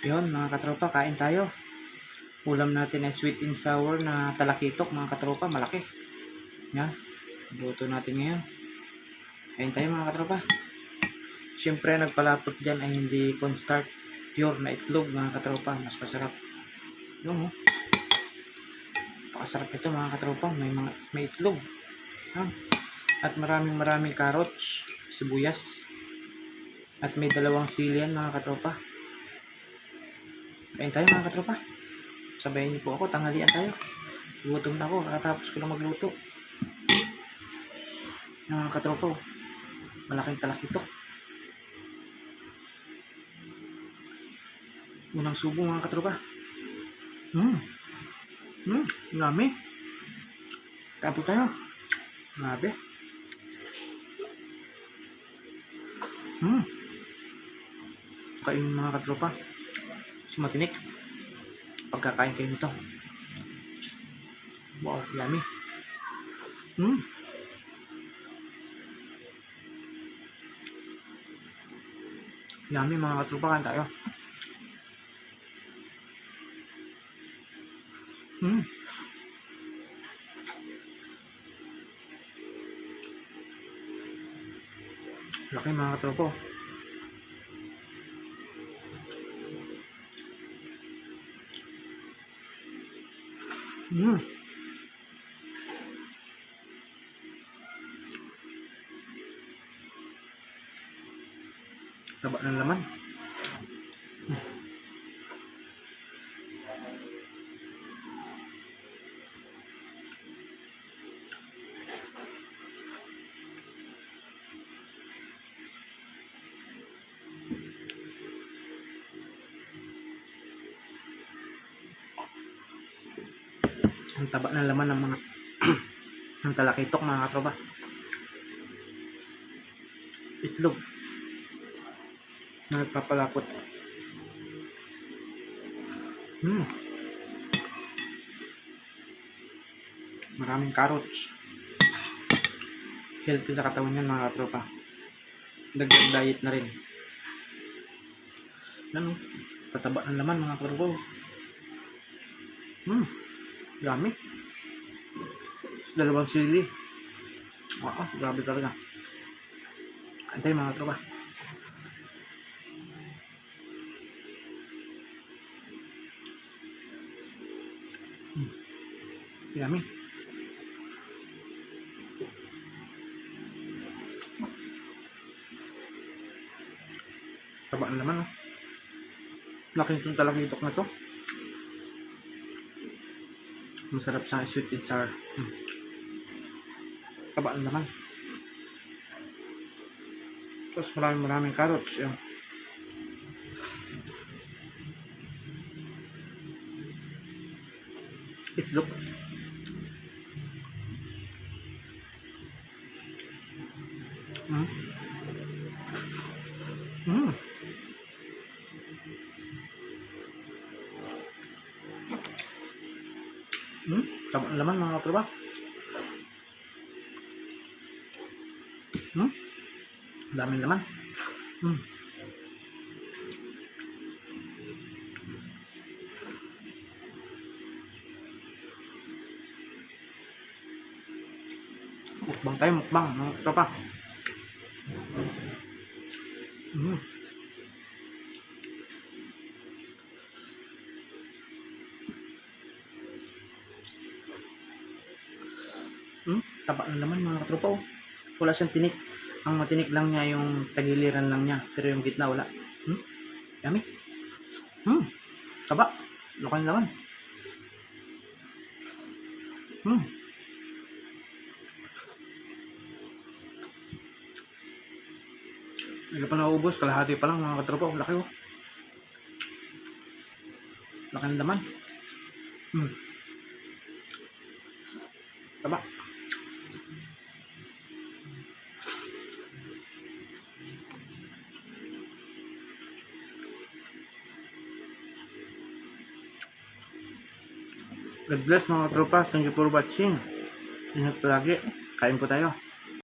Yun mga katropa, kain tayo. Ulam natin ay sweet and sour na talakitok mga katropa, malaki. Yan, luto natin ngayon. Kain tayo mga katropa. Siyempre nagpalapot dyan ay hindi cornstarch, pure na itlog mga katropa, mas masarap. Yun oh. Pakasarap ito mga katropa, may itlog. Yan. At maraming carrots, sibuyas. At may dalawang sili yan mga katropa. Kain tayo mga katropa. Sabayan niyo po ako, tanghalian tayo. Gutom na ako, kakatapos ko lang magluto. Mga katropa, malaking talakitok. Unang subo mga katropa. Yummy. Kain po tayo. Grabe. Kain mga katropa. Sumatinik. Pagkakain kayo nito. Wow, yummy. Yummy mga katropa, kain tayo. Laki mga katropa. Taba ng laman. Ang taba ng laman ng mga ng talakitok mga katropa. Itlog na nagpapalapot. Maraming carrots. Healthy sa katawan yan mga katropa. Dagdag diet na rin. Ano? Pataba ng laman mga katropa. Yummy. Dalawang sili. Wow, grabe talaga. Antay mga katropa. Yummy. Taba ng laman. Laki itong talakitok na to. Masarap sa sweet and sour. Taba ng laman. Tapos maraming carrots. Yan. Itlog. Tama naman mga katropa. Dami naman. Mukbang tayo, mukbang mga katropa. Taba na naman mga katropa. Wala siyang tinik. Ang matinik lang niya yung tagiliran lang niya, pero yung gitna wala. Yummy. Taba. Laki naman. Hindi pa naubos, kalahati pa lang mga katropa. Laki oh. Laki ng laman. Taba. God bless mga tropa. Thank you for watching. Ingat palagi. Kain po tayo.